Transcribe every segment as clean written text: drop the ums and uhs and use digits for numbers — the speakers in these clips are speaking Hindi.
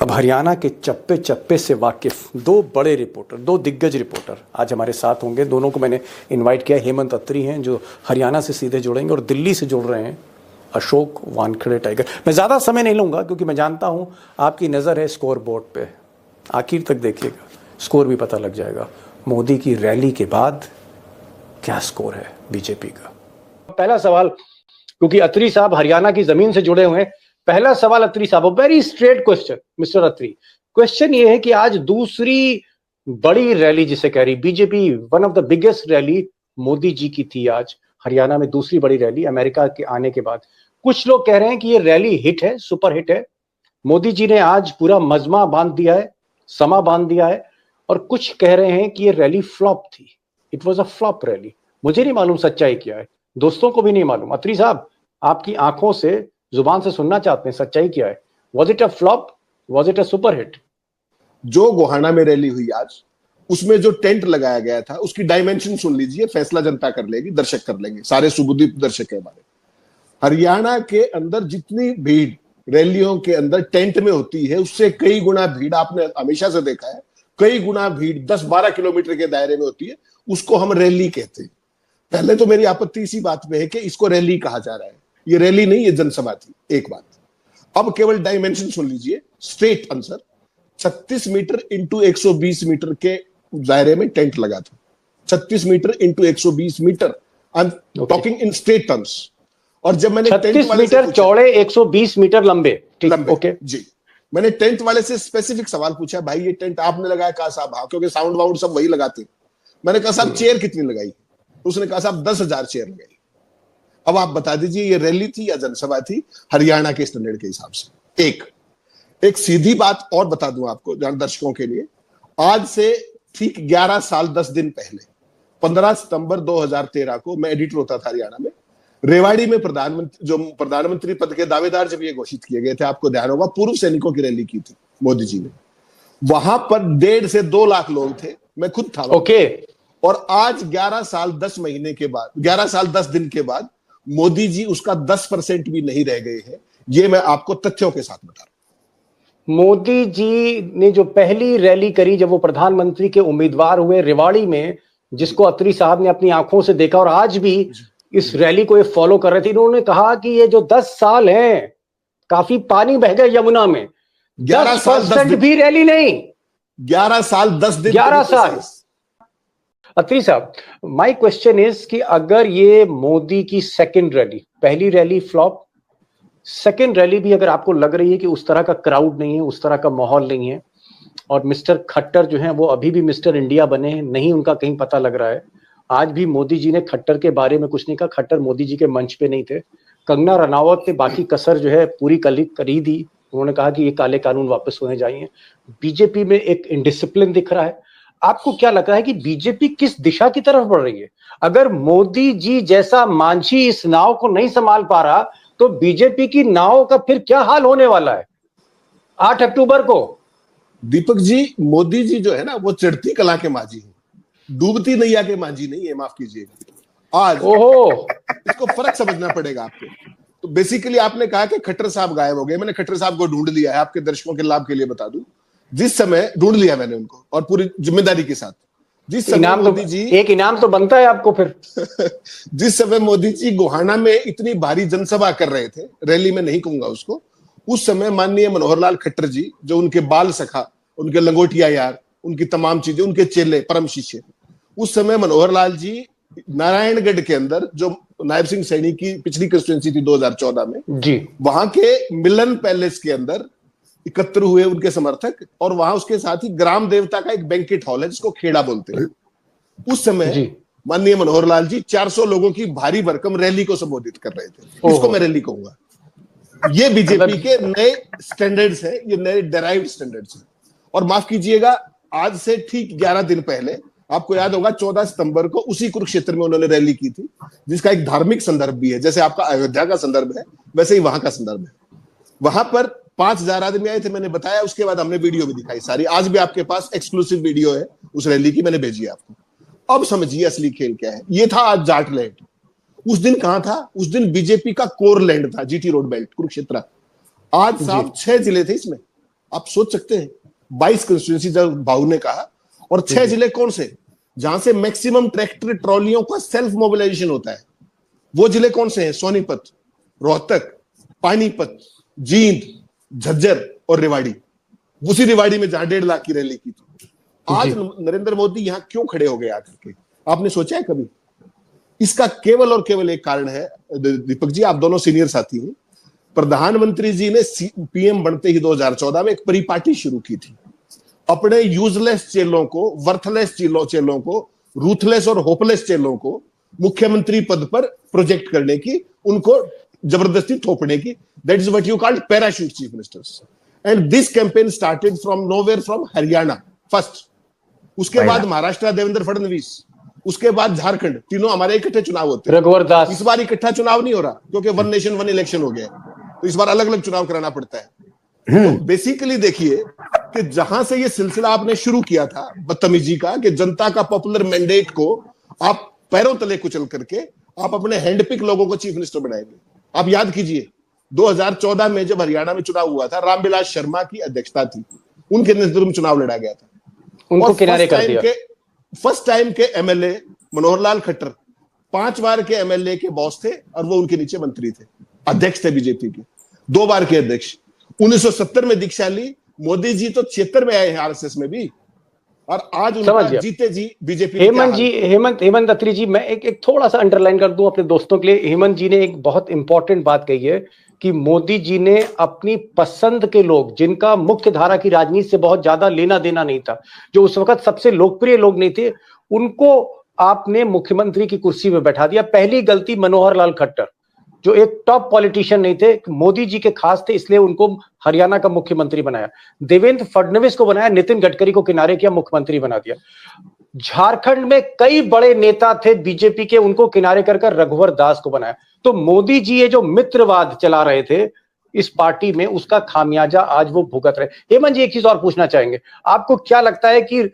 अब हरियाणा के चप्पे चप्पे से वाकिफ दो बड़े रिपोर्टर, दो दिग्गज रिपोर्टर आज हमारे साथ होंगे। दोनों को मैंने इनवाइट किया। हेमंत अत्री हैं जो हरियाणा से सीधे जुड़ेंगे, और दिल्ली से जुड़ रहे हैं अशोक वानखेड़े टाइगर। मैं ज़्यादा समय नहीं लूँगा क्योंकि मैं जानता हूँ आपकी नज़र है स्कोर बोर्ड पे। आखिर तक देखिएगा, स्कोर भी पता लग जाएगा। मोदी की रैली के बाद क्या स्कोर है बीजेपी का। पहला सवाल, क्योंकि अत्री साहब हरियाणा की जमीन से जुड़े हुए हैं, पहला सवाल अत्री साहब, वेरी स्ट्रेट क्वेश्चन मिस्टर अत्री। क्वेश्चन ये है कि आज दूसरी बड़ी रैली जिसे कह रही BJP, one of the biggest rally Modi ji की थी आज हरियाणा में, दूसरी बड़ी रैली अमेरिका के आने के बाद। कुछ लोग कह रहे हैं कि ये रैली हिट है, सुपर हिट है। मोदी जी ने आज पूरा मजमा बांध दिया है, समा बांध दिया है। और कुछ कह रहे हैं कि ये रैली फ्लॉप थी, it was a flop rally. मुझे नहीं मालूम सच्चाई क्या है, दोस्तों को भी नहीं मालूम। अत्री साहब, आपकी आंखों से, जुबान से सुनना चाहते हैं, सच्चाई क्या है? Was it a flop, was it a super hit? जो गोहाना में रैली हुई आज, उसमें जो टेंट लगाया गया था उसकी डायमेंशन सुन लीजिए, फैसला जनता कर लेगी, दर्शक कर लेंगे, सारे सुबुद्धि दर्शक है हमारे। हरियाणा के अंदर जितनी भीड़ रैलियों के अंदर टेंट में होती है, उससे कई गुना भीड़, आपने हमेशा से देखा है, कई गुना भीड़ 10-12 किलोमीटर के दायरे में होती है। उसको हम रैली कहते हैं। पहले तो मेरी आपत्ति इसी बात में है कि इसको रैली कहा जा रहा है। ये रैली नहीं, ये जनसभा थी। एक बात। अब केवल डायमेंशन सुन लीजिए, straight answer. 36 metre into 120 metre के दायरे में टेंट लगा था। 36 metre into 120 metre, I am talking in straight terms. और जब मैंने 36 मीटर चौड़े, 120 मीटर लंबे, ठीक, ओके जी। मैंने टेंट वाले से स्पेसिफिक सवाल पूछा, भाई ये टेंट आपने लगाया? कहा साहब हाँ, क्योंकि साउंड वाउंड सब वही लगाते। मैंने कहा साहब चेयर कितनी लगाई? उसने कहा साहब 10,000 चेयर लगाई। अब आप बता दीजिए ये रैली थी या जनसभा थी हरियाणा के स्टैंडर्ड के हिसाब से? एक सीधी बात और बता दूं आपको दर्शकों के लिए। आज से ठीक 11 साल 10 दिन पहले 15 सितंबर 2013 को मैं एडिटर होता था हरियाणा में। रेवाड़ी में प्रधानमंत्री पद के दावेदार जब ये घोषित किए गए थे, आपको ध्यान होगा, पूर्व सैनिकों की रैली की थी मोदी जी ने। वहां पर 1.5 से 2 लाख लोग थे, मैं खुद था। ओके। और आज 11 साल 10 महीने के बाद, 11 साल 10 दिन के बाद मोदी जी उसका 10% भी नहीं रह गए हैं। ये मैं आपको तथ्यों के साथ बता रहा हूं। मोदी जी ने जो पहली रैली करी जब वो प्रधानमंत्री के उम्मीदवार हुए रेवाड़ी में, जिसको अत्री साहब ने अपनी आंखों से देखा और आज भी इस रैली को ये फॉलो कर रहे थे, इन्होंने कहा कि ये जो 10 साल हैं, काफी पानी बह गया यमुना में। 10% भी रैली नहीं, 11 साल 10 दिन, 11 साल। अत्री साहब, माय क्वेश्चन इज कि अगर ये मोदी की सेकंड रैली, पहली रैली फ्लॉप, सेकंड रैली भी अगर आपको लग रही है कि उस तरह का क्राउड नहीं है, उस तरह का माहौल नहीं है, और मिस्टर खट्टर जो हैं वो अभी भी मिस्टर इंडिया बने हैं, नहीं उनका कहीं पता लग रहा है। आज भी मोदी जी ने खट्टर के बारे में कुछ नहीं कहा, खट्टर मोदी जी के मंच पे नहीं थे। कंगना रनावत ने बाकी कसर जो है पूरी करी दी। उन्होंने कहा कि ये काले कानून वापस होने चाहिए। बीजेपी में एक इनडिसिप्लिन दिख रहा है। आपको क्या लग रहा है कि बीजेपी किस दिशा की तरफ बढ़ रही है? अगर मोदी जी जैसा मांझी इस नाव को नहीं संभाल पा रहा, तो बीजेपी की नाव का फिर क्या हाल होने वाला है 8 अक्टूबर को? दीपक जी, मोदी जी जो है ना, वो चढ़ती कला के मांझी है, डूबती नैया के मांझी नहीं है, माफ कीजिएगा। आज इसको फर्क समझना पड़ेगा आपको। तो बेसिकली आपने कहा कि खट्टर साहब गायब हो गए। मैंने खट्टर साहब को ढूंढ लिया है, आपके दर्शकों के लाभ के लिए बता दूं। जिस समय ढूंढ लिया मैंने उनको, और पूरी जिम्मेदारी के साथ। जिस समय मोदी जी, एक इनाम तो बनता है आपको फिर। जिस समय मोदी जी गोहाना में इतनी भारी जनसभा कर रहे थे, रैली में नहीं कहूंगा उसको, उस समय माननीय मनोहर लाल खट्टर जी, जो उनके बाल सखा, उनके लंगोटिया यार, उनकी तमाम चीजें, उनके चेले, परम शिष्य, उस समय मनोहर लाल जी नारायणगढ़ के अंदर, जो नायब सिंह सैनी की पिछली कंस्टिट्यूंसी थी 2014 में जी, वहां के मिलन पैलेस के अंदर एकत्र हुए उनके समर्थक, और वहां उसके साथ ही ग्राम देवता का एक बैंकेट हॉल है जिसको खेड़ा बोलते हैं। उस समय माननीय मनोहर लाल जी 400 लोगों की भारी भरकम रैली को संबोधित कर रहे थे। इसको मैं रैली कहूंगा। ये बीजेपी के नए स्टैंडर्ड्स हैं, ये नए डेराइव्ड स्टैंडर्ड्स हैं। और माफ कीजिएगा, आज से ठीक 11 दिन पहले, आपको याद होगा 14 सितंबर को उसी कुरुक्षेत्र में उन्होंने रैली की थी, जिसका एक धार्मिक संदर्भ भी है। जैसे आपका अयोध्या का संदर्भ है, वैसे ही वहां का संदर्भ है। वहां पर 5,000 आदमी आए थे, मैंने बताया। उसके बाद हमने वीडियो भी दिखाई सारी। आज भी आपके पास एक्सक्लूसिव वीडियो है उस रैली की, मैंने भेजी आपको। अब समझिए असली खेल क्या है। ये था आज जाट लैंड। उस दिन कहां था? उस दिन बीजेपी का कोर लैंड था, जीटी रोड बेल्ट, कुरुक्षेत्र। आज साहब 6 जिले थे इसमें। आप सोच सकते हैं 22 कंस्टिट्यूंसी जब बाबू ने कहा, और 6 जिले कौन से जहां से मैक्सिमम ट्रैक्टर ट्रॉलियों का सेल्फ मोबिलाइजेशन होता है? वो जिले कौन से हैं? सोनीपत, रोहतक, पानीपत, जींद, झज्जर और रेवाड़ी। उसी रेवाड़ी में जहां 1.5 लाख की रैली की थी। आज नरेंद्र मोदी यहां क्यों खड़े हो गए आकर के? आपने सोचा है कभी? इसका केवल और केवल एक कारण है। दीपक जी, आप दोनों सीनियर साथी हैं। प्रधानमंत्री जी ने पीएम बनते ही 2014 में एक परिपाटी शुरू की थी, अपने यूजलेस चेलों को, वर्थलेस चेलों को, रूथलेस और होपलेस चेलों को मुख्यमंत्री पद पर प्रोजेक्ट करने की, उनको जबरदस्ती थोपने की। That is what you called parachute chief ministers. And this campaign started from nowhere, from Haryana first, उसके बाद महाराष्ट्र देवेंद्र फडणवीस, उसके बाद झारखंड। तीनों हमारे इकट्ठे चुनाव होते हैं। रघुवर दास। इस बार इकट्ठा चुनाव नहीं हो रहा क्योंकि वन नेशन वन इलेक्शन हो गया, तो इस बार अलग अलग चुनाव कराना पड़ता है। तो बेसिकली देखिए कि जहां से ये सिलसिला आपने शुरू किया था बदतमीजी का, कि जनता का पॉपुलर मैंडेट को आप पैरों तले कुचल करके आप अपने हैंडपिक लोगों को चीफ मिनिस्टर बनाएंगे। आप याद कीजिए 2014 में जब हरियाणा में चुनाव हुआ था, रामविलास शर्मा की अध्यक्षता थी, उनके नेतृत्व में चुनाव लड़ा गया था, उनको किनारे कर दिया। फर्स्ट टाइम के एमएलए मनोहर लाल खट्टर 5 बार के एमएलए के बॉस थे और वो उनके नीचे मंत्री थे, अध्यक्ष थे बीजेपी के, 2 बार के अध्यक्ष। 1970 में दीक्षा ली। मोदी जी तो 76 में आए हैं आरएसएस में भी, और आज उनका जीते जी बीजेपी। हेमंत अत्री जी, मैं एक थोड़ा सा अंडरलाइन कर दूं अपने दोस्तों के लिए। हेमंत जी ने एक बहुत इंपॉर्टेंट बात कही है कि मोदी जी ने अपनी पसंद के लोग, जिनका मुख्य धारा की राजनीति से बहुत ज्यादा लेना देना नहीं था, जो उस वक्त सबसे लोकप्रिय लोग नहीं थे, उनको आपने मुख्यमंत्री की कुर्सी में बैठा दिया। पहली गलती मनोहर लाल खट्टर, जो एक टॉप पॉलिटिशियन नहीं थे, मोदी जी के खास थे, इसलिए उनको हरियाणा का मुख्यमंत्री बनाया। देवेंद्र फडणवीस को बनाया, नितिन गडकरी को किनारे किया, मुख्यमंत्री बना दिया। झारखंड में कई बड़े नेता थे बीजेपी के, उनको किनारे कर रघुवर दास को बनाया। तो मोदी जी ये जो मित्रवाद चला रहे थे इस पार्टी में, उसका खामियाजा आज वो भुगत रहे। हेमंत जी, एक चीज और पूछना चाहेंगे, आपको क्या लगता है कि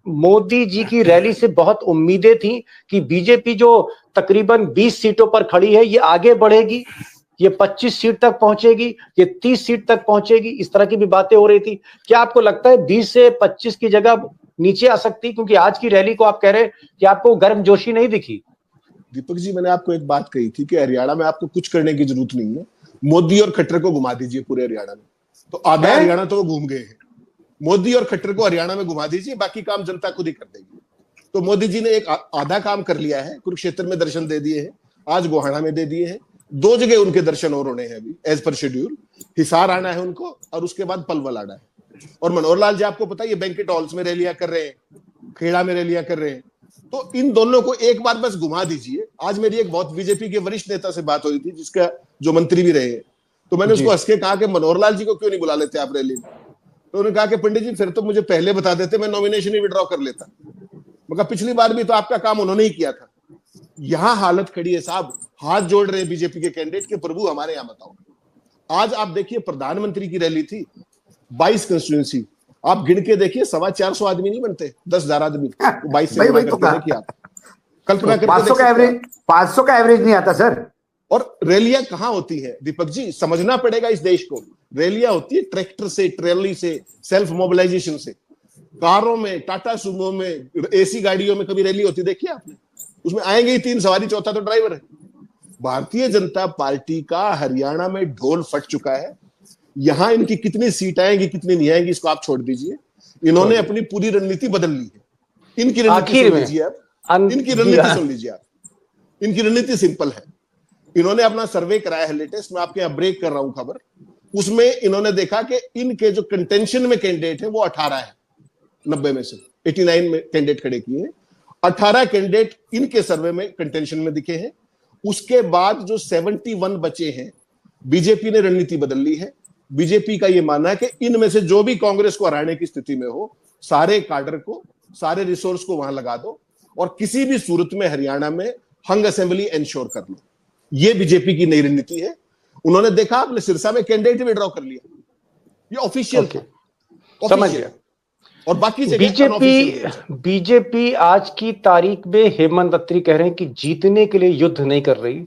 मोदी जी की रैली से बहुत उम्मीदें थी कि बीजेपी जो तकरीबन 20 सीटों पर खड़ी है, ये आगे बढ़ेगी, ये 25 सीट तक पहुंचेगी, ये 30 सीट तक पहुंचेगी, इस तरह की भी बातें हो रही थी। क्या आपको लगता है 20 से 25 की जगह नीचे आ सकती? क्योंकि आज की रैली को आप कह रहे कि आपको गर्मजोशी नहीं दिखी। दीपक जी, मैंने आपको एक बात कही थी कि हरियाणा में आपको कुछ करने की जरूरत नहीं है, मोदी और खट्टर को घुमा दीजिए पूरे हरियाणा में, तो आधा हरियाणा तो वो घूम गए हैं। मोदी और खट्टर को हरियाणा में घुमा दीजिए, बाकी काम जनता खुद ही कर देगी। तो मोदी जी ने एक आधा काम कर लिया है, कुरुक्षेत्र में दर्शन दे दिए हैं, आज गोहाना में दे दिए हैं, 2 जगह उनके दर्शन और होने हैं अभी एज पर शेड्यूल। हिसार आना है उनको और उसके बाद पलवल आना है। और मनोहर लाल जी, आपको पता है, ये बैंकेट हॉल्स में रैलियां कर रहे हैं, खेड़ा में रैलियां कर रहे हैं। तो इन दोनों को एक बार बस घुमा दीजिए। आज मेरी एक बहुत बीजेपी के वरिष्ठ नेता से बात हो रही थी, जिसका जो मंत्री भी रहे, तो मैंने उसको हंस के कहा कि मनोहर लाल जी को क्यों नहीं बुला लेते आप रैली में? तो उन्होंने कहा कि पंडित जी, फिर तो मुझे पहले बता देते, मैं नॉमिनेशन ही विड्रॉ कर लेता। मगर पिछली बार भी तो आपका काम उन्होंने ही किया था। यहां हालत खड़ी है साहब, हाथ जोड़ रहे बीजेपी के कैंडिडेट के, प्रभु हमारे यहां बताओ। आज आप देखिए, प्रधानमंत्री की रैली थी, 22 कंस्टिट्यूंसी, आप गिन के देखिए, 450 आदमी नहीं बनते, 10,000 आदमी। 22 से देखिए, आप कल्पना करके 500 का एवरेज नहीं आता सर। और रैलियां कहां होती है दीपक जी, समझना पड़ेगा इस देश को। रैलियां होती है ट्रैक्टर से, ट्रैली से, सेल्फ मोबिलाइजेशन से। कारों में, टाटा सुमो में, एसी गाड़ियों में कभी रैली होती देखिए आपने? उसमें आएंगे ही 3 सवारी, चौथा तो ड्राइवर है। भारतीय जनता पार्टी का हरियाणा में ढोल फट चुका है। यहां इनकी कितनी सीट आएंगी, कितनी नहीं आएंगी, इसको आप छोड़ दीजिए। इन्होंने अपनी पूरी रणनीति बदल ली है। इनकी रणनीति सुन लीजिए आप, इनकी रणनीति सुन लीजिए आप। इनकी रणनीति सिंपल है। इन्होंने अपना सर्वे कराया है लेटेस्ट, मैं आपके यहां ब्रेक कर रहा हूं खबर। उसमें इन्होंने देखा कि इनके जो कंटेंशन में कैंडिडेट है वो 18 है, 90 में से 89 में कैंडिडेट खड़े किए हैं। 18 कैंडिडेट इनके सर्वे में कंटेंशन में दिखे हैं। उसके बाद जो 71 बचे हैं, बीजेपी ने रणनीति बदल ली है। बीजेपी का यह मानना है कि इनमें से जो भी कांग्रेस को हराने की स्थिति में हो, सारे काडर को, सारे रिसोर्स को वहां लगा दो और किसी भी सूरत में हरियाणा में हंग असेंबली एंश्योर कर लो। यह बीजेपी की नई रणनीति है। उन्होंने देखा, आपने सिरसा में कैंडिडेट विड्रॉ कर लिया, ये ऑफिशियल था, समझ गया। और बाकी जगह बीजेपी आज की तारीख में, हेमंत अत्री कह रहे हैं कि जीतने के लिए युद्ध नहीं कर रही,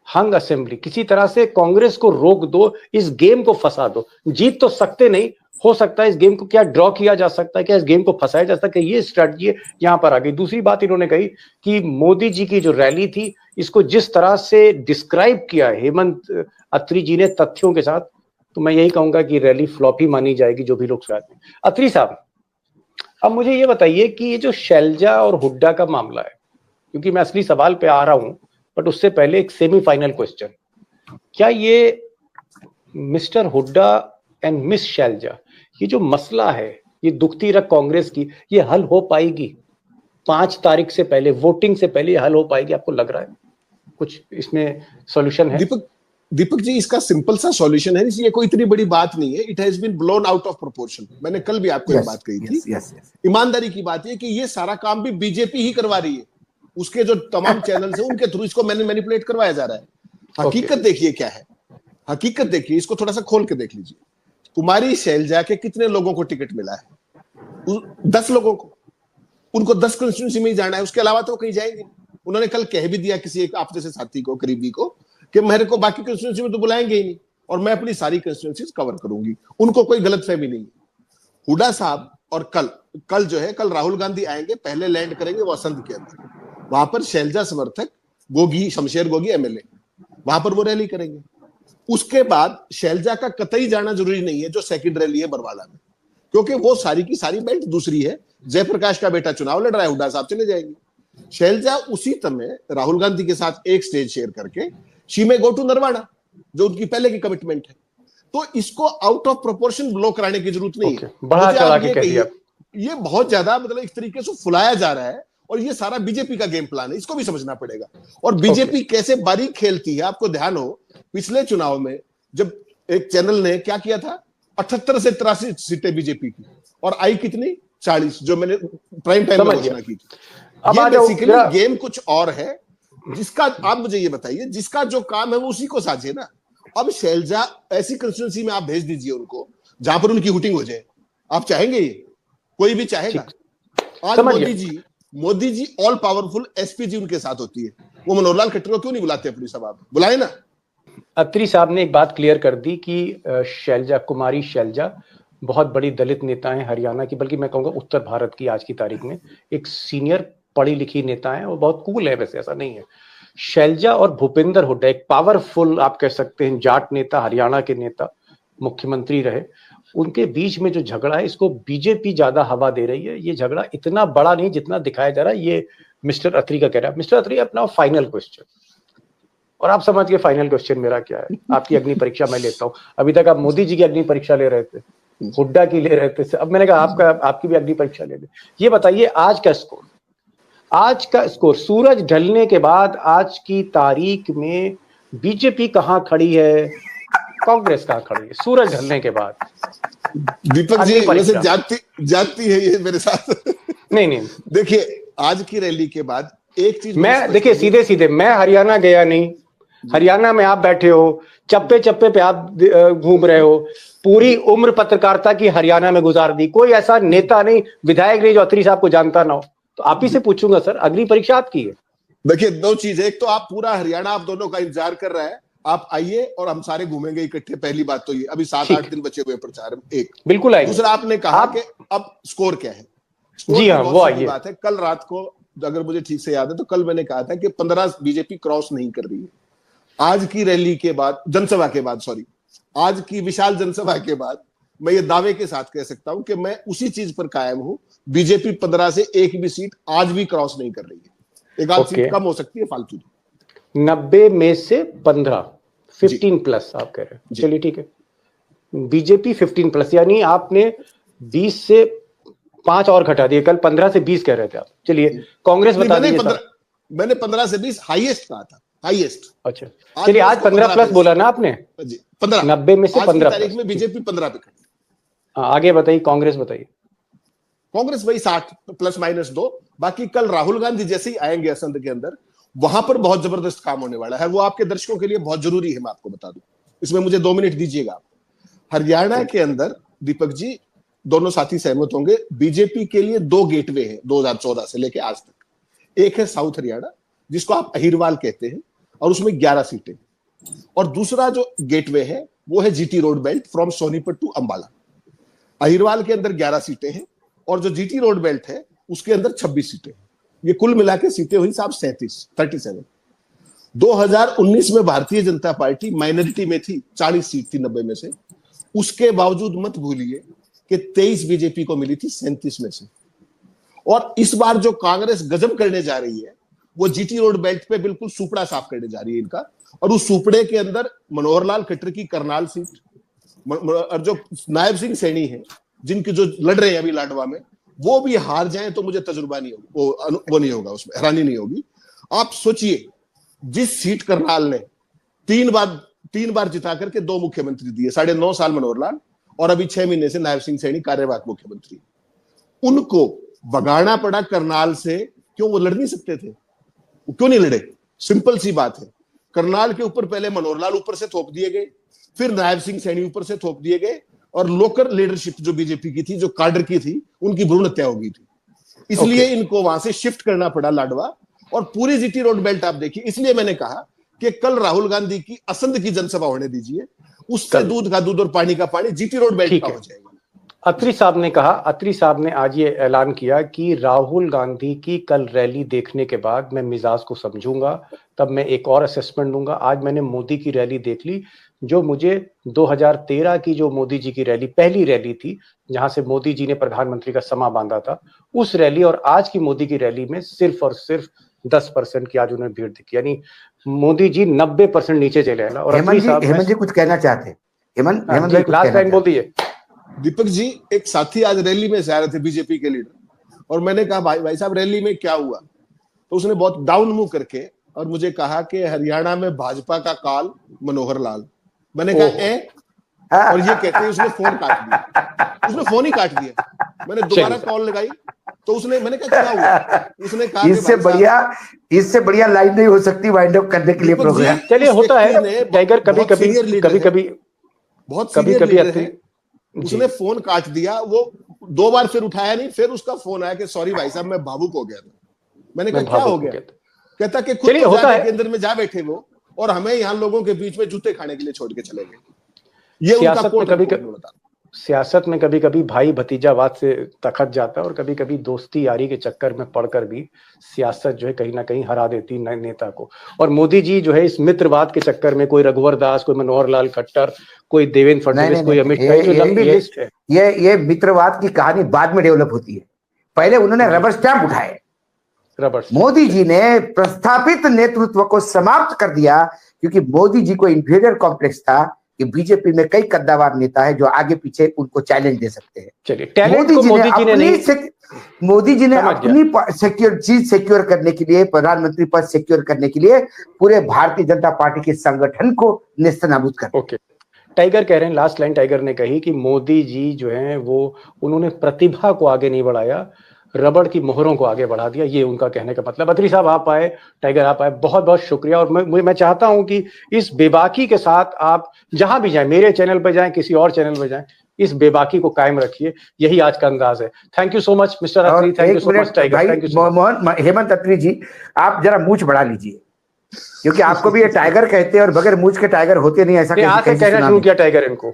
हंग असेंबली, किसी तरह से कांग्रेस को रोक दो, इस गेम को फंसा दो। जीत तो सकते नहीं, हो सकता है इस गेम को क्या ड्रॉ किया जा सकता है, क्या इस गेम को फंसाया जा सकता है, ये स्ट्रेटजी यहां पर आ गई। दूसरी बात इन्होंने कही कि मोदी जी की जो रैली थी, इसको जिस तरह से डिस्क्राइब किया हेमंत अत्री जी ने तथ्यों के साथ, तो मैं यही कहूंगा कि रैली फ्लॉप ही मानी जाएगी, जो भी लोग चाहते हैं। अत्री साहब, अब मुझे ये बताइए कि ये जो शैलजा और हुड्डा का मामला है, क्योंकि मैं असली सवाल पे आ रहा हूं, बट उससे पहले एक सेमीफाइनल क्वेश्चन, क्या ये mister Hooda and miss Selja, ये जो मसला है, ये दुखती रग कांग्रेस की, ये हल हो पाएगी 5 तारीख से पहले, वोटिंग से पहले हल हो पाएगी? आपको लग रहा है कुछ इसमें सॉल्यूशन है? दीपक जी, इसका सिंपल सा सॉल्यूशन है, ये कोई इतनी बड़ी बात नहीं है। It has been blown out of proportion. मैंने कल भी आपको ये बात कही थी। ईमानदारी की बात है कि ये सारा काम भी बीजेपी ही करवा रही है। उसके जो तमाम चैनल्स हैं उनके थ्रू इसको मैनिपुलेट करवाया जा रहा है। हकीकत देखिए क्या है, हकीकत देखिए, इसको थोड़ा सा खोल के देख लीजिए। कुमारी शैलजा के कितने लोगों को टिकट मिला है? 10 लोगों को। उनको 10 कंस्टिट्यूंसी में ही जाना है, उसके अलावा तो कहीं जाएंगे। उन्होंने कल कह भी दिया किसी एक आप जैसे साथी को, करीबी को, कि मेरे को बाकी कंस्टिट्यूंसी में तो बुलाएंगे ही नहीं और मैं अपनी सारी कंस्टिट्यूंसीज कवर करूंगी। उनको कोई गलतफहमी नहीं। हुड्डा साहब और कल जो है, कल राहुल गांधी आएंगे, पहले लैंड करेंगे वसंत के अंदर। वहां पर शैलजा समर्थक गोगी, शमशेर गोगी एमएलए, वहां पर वो रैली करेंगे। उसके बाद शैलजा का कतई जाना जरूरी नहीं है, जो सेकंड रैली है बरवाला में, क्योंकि वो सारी की सारी बेल्ट दूसरी है। जयप्रकाश का बेटा चुनाव लड़ रहा है, हुड्डा साहब चले जाएंगे। शैलजा उसी समय राहुल गांधी के साथ एक स्टेज शेयर करके शी में गो टू नरवाड़ा, जो उनकी पहले की कमिटमेंट है। तो इसको आउट ऑफ प्रोपोर्शन ब्लो कराने की जरूरत नहीं है। बढ़ा चढ़ा के कह दिया। ये बहुत ज्यादा मतलब एक तरीके से फुलाया जा रहा है और ये सारा बीजेपी का गेम प्लान है, इसको भी समझना पड़ेगा। और बीजेपी कैसे बारीक खेलती है, आपको ध्यान हो पिछले चुनाव में जब एक चैनल ने क्या किया था, 78 से 83 सीटें बीजेपी की और आई कितनी, 40, जो मैंने प्राइम टाइम में घोषणा की थी। अब बेसिकली गेम कुछ और है, जिसका आप मुझे ये बताइए, जिसका जो काम है वो उसी को साझे ना। अब शैलजा ऐसी कंस्टिट्यूंसी में आप भेज दीजिए उनको जहां पर उनकी हुटिंग हो जाए। आप चाहेंगे? ये कोई भी चाहेगा? आज Modi ji all powerful SP जी उनके साथ होती है, वो मनोहर लाल खट्टर को क्यों नहीं बुलाते अपनी सभा में? बुलाए ना। अत्री साहब ने एक बात क्लियर कर दी कि शैलजा, कुमारी शैलजा बहुत बड़ी दलित नेता है हरियाणा की, बल्कि मैं कहूंगा उत्तर भारत की आज की तारीख में एक सीनियर पढ़ी लिखी नेता है और बहुत कूल है, वैसे ऐसा नहीं है। शैलजा और भूपेंद्र हुड्डा एक पावरफुल, आप कह सकते हैं जाट नेता, हरियाणा के नेता, मुख्यमंत्री रहे, उनके बीच में जो झगड़ा है, इसको बीजेपी ज्यादा हवा दे रही है। ये झगड़ा इतना बड़ा नहीं जितना दिखाया जा रहा है, ये मिस्टर अत्री का कह रहा है। मिस्टर अत्री, अपना फाइनल क्वेश्चन, और आप समझ के फाइनल क्वेश्चन मेरा क्या है। आपकी अग्नि परीक्षा मैं लेता हूँ। अभी तक आप मोदी जी की अग्नि परीक्षा ले रहे थे, हुड्डा की ले रहे थे, अब मैंने कहा आपकी भी अग्नि परीक्षा ले ले। ये बताइए आज का स्कोर, आज का स्कोर सूरज ढलने के बाद आज की तारीख में बीजेपी कहां खड़ी है, कांग्रेस कहां खड़ी है सूरज ढलने के बाद? दीपक जी वैसे जाती है ये मेरे साथ। नहीं देखिए, आज की रैली के बाद एक चीज मैं, देखिए सीधे सीधे, मैं हरियाणा गया नहीं, हरियाणा में आप बैठे हो, चप्पे चप्पे पे आप घूम रहे हो, पूरी उम्र पत्रकारिता की हरियाणा में गुजार दी, कोई ऐसा नेता नहीं, विधायक नहीं जो अत्री साहब को जानता ना हो। तो आप ही से पूछूंगा सर, अगली परीक्षा आपकी है। देखिए, 2 चीज है, एक तो आप पूरा हरियाणा आप दोनों का इंतजार कर रहा है, आप आइए और हम सारे घूमेंगे इकट्ठे। पहली बात तो ये, अभी 7-8 दिन बचे हुए प्रचार में, एक बिल्कुल आइए। दूसरा, आपने कहा कि अब स्कोर क्या है। जी हाँ, वो आइए। बात है, कल रात को अगर मुझे ठीक से याद है तो कल मैंने कहा था कि 15 बीजेपी क्रॉस नहीं कर रही है। आज की रैली के बाद, जनसभा के बाद, सॉरी, आज की विशाल जनसभा के बाद मैं ये दावे के साथ कह सकता हूं कि मैं उसी चीज पर कायम हूं। बीजेपी 15 से एक भी सीट आज भी क्रॉस नहीं कर रही है। एक आध सीट कम हो सकती है फालतू। 90 में से 15 प्लस आप कह रहे हैं, चलिए ठीक है। बीजेपी 15 प्लस, यानी आपने 20 से 5 और घटा दिए, कल 15 से 20 कह रहे थे आप। चलिए कांग्रेस बता दीजिए। मैंने 15 से 20 हाईएस्ट कहा था, हाईएस्ट। अच्छा चलिए, आज 15 प्लस बोला ना आपने? 15, 90 में से 15 तारीख में बीजेपी 15 पे खड़ी। आगे बताइए, कांग्रेस बताइए। कांग्रेस वही 60 ±2। बाकी कल राहुल गांधी जैसे ही आएंगे असंध के अंदर, वहां पर बहुत जबरदस्त काम होने वाला है। वो आपके दर्शकों के लिए बहुत जरूरी है, मैं आपको बता दूं। इसमें मुझे 2 मिनट दीजिएगा। हरियाणा के अंदर दीपक जी, दोनों साथी सहमत होंगे, बीजेपी के लिए 2 गेटवे हैं 2014 से लेके आज तक। एक है साउथ हरियाणा, जिसको आप अहिरवाल कहते हैं, और उसमें 11 सीटें। और दूसरा जो गेटवे है वो है GT road belt from Sonipat to Ambala. Ahirwal के अंदर 11 सीटें हैं और जो जीटी रोड बेल्ट है उसके अंदर 26 सीटें हैं। ये कुल मिला के सीटें हुई साहब 37। 2019 में भारतीय जनता पार्टी माइनॉरिटी में थी, 40 सीट थी 90 में से। उसके बावजूद मत भूलिए कि 23 बीजेपी को मिली थी 37 में से। और इस बार जो कांग्रेस गजब करने जा रही है वो जीटी रोड बेल्ट पे बिल्कुल सुपड़ा साफ करने जा रही है इनका। और उस सुपड़े के अंदर मनोहर लाल खट्टर की करनाल सीट और जो नायब सिंह सैनी है जिनकी जो लड़ रहे हैं अभी लाडवा में, वो भी हार जाएं तो मुझे तजुर्बा नहीं होगा, वो नहीं होगा, उसमें हैरानी नहीं होगी। आप सोचिए, जिस सीट करनाल ने 3 बार जिता करके 2 मुख्यमंत्री दिए, 9.5 साल मनोहर लाल और अभी 6 महीने से नायब सिंह सैनी कार्यवाहक मुख्यमंत्री, उनको भगाना पड़ा करनाल से। क्यों? वो लड़ नहीं सकते थे, वो क्यों नहीं लड़े? सिंपल सी बात है, करनाल के ऊपर पहले मनोहर लाल ऊपर से थोप दिए गए, फिर नायब सिंह सैनी ऊपर से थोप दिए गए, और लोकल लीडरशिप जो बीजेपी की थी, जो काडर की थी, उनकी भ्रूण हत्या हो गई थी। इसलिए इनको वहां से शिफ्ट करना पड़ा लाडवा। और पूरी जीटी रोड बेल्ट आप देखिए, इसलिए मैंने कहा कि कल राहुल गांधी की असंध की जनसभा होने दीजिए, उससे दूध का दूध और पानी का पानी जीटी रोड बेल्ट का हो जाएगा। अत्री साहब ने आज ये ऐलान किया कि राहुल गांधी की कल रैली देखने के बाद मैं मिजाज को समझूंगा, तब मैं एक और असेसमेंट दूंगा। आज मैंने मोदी की रैली देख ली, जो मुझे 2013 की जो मोदी जी की रैली, पहली रैली थी जहां से मोदी जी ने प्रधानमंत्री का समा बांधा था, उस रैली और आज की मोदी की रैली में सिर्फ और सिर्फ 10% की आज उन्हें भीड़ दिखी। यानी मोदी जी 90% नीचे चले आए। और हेमंत जी कुछ कहना चाहते हैं? हेमंत लास्ट लाइन बोल दिए। दीपक जी, एक साथी आज रैली में जा रहे थे बीजेपी के लीडर, और मैंने कहा भाई साहब रैली में क्या हुआ? तो उसने बहुत डाउन मुंह करके और मुझे कहा कि हरियाणा में भाजपा का काल मनोहर लाल। मैंने कहा और ये कहते हैं उसने फोन काट दिया। उसने फोन ही काट दिया। मैंने दोबारा कॉल लगाई तो मैंने कहा क्या हुआ? उसने कहा इससे बढ़िया लाइन नहीं हो सकती वाइंड अप करने के लिए प्रोग्राम। चलिए, होता है टाइगर, कभी बहुत कभी उसने फोन काट दिया। वो 2 बार फिर उठाया नहीं, फिर उसका फोन आया कि सॉरी भाई साहब मैं भावुक हो गया था। मैंने कहा क्या हो गया? कहता कि खुद तो केंद्र में जा बैठे वो, और हमें यहाँ लोगों के बीच में जूते खाने के लिए छोड़ के चले गए। ये सियासत में कभी कभी भाई भतीजावाद से तखत जाता है, और कभी कभी दोस्ती यारी के चक्कर में पड़कर भी सियासत जो है कहीं ना कहीं हरा देती नेता को। और मोदी जी जो है इस मित्रवाद के चक्कर में, कोई रघुवर दास, कोई मनोहर लाल खट्टर, कोई देवेंद्र फडणवीस, कोई अमित शाह, जो लंबी लिस्ट है। ये मित्रवाद की कहानी बाद में डेवलप होती है। पहले उन्होंने रबर स्टैंप उठाए। मोदी जी ने प्रस्थापित नेतृत्व को समाप्त कर दिया, क्योंकि मोदी जी को इंफीरियर कॉम्प्लेक्स था कि बीजेपी में कई कद्दावर नेता है जो आगे पीछे उनको चैलेंज दे सकते हैं। मोदी जी ने अपनी चीज सिक्योर करने के लिए, प्रधानमंत्री पद सिक्योर करने के लिए पूरे भारतीय जनता पार्टी के संगठन को नेस्तनाबूद कर। ओके, टाइगर कह रहे हैं, लास्ट लाइन टाइगर ने कही कि मोदी जी जो है वो उन्होंने प्रतिभा को आगे नहीं बढ़ाया, रबड़ की मोहरों को आगे बढ़ा दिया। ये उनका कहने का मतलब। अत्री साहब आप आए, टाइगर आप आए, बहुत बहुत शुक्रिया। और मैं चाहता हूं कि इस बेबाकी के साथ आप जहां भी जाएं, मेरे चैनल पर जाएं, किसी और चैनल पर जाएं, इस बेबाकी को कायम रखिए। यही आज का अंदाज है। Thank you so much mister Atri, thank you so much tiger, thank you. Hemant Atri ji, आप जरा मूंछ बढ़ा लीजिए, क्योंकि आपको भी ये टाइगर कहते हैं और बगैर मूंछ के टाइगर होते नहीं, ऐसा कहना शुरू किया टाइगर इनको।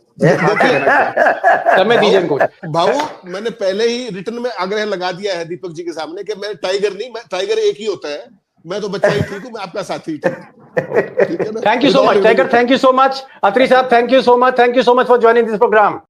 समय दीजिए इनको। भाऊ, मैंने पहले ही रिटर्न में आग्रह लगा दिया है दीपक जी के सामने कि मैं टाइगर नहीं, मैं टाइगर एक ही होता है, मैं तो बच्चा ही ठीक हूं, मैं आपका साथी ठीक है। Thank you so much tiger, thank you so much Atri साहब, thank you so much for joining this programme.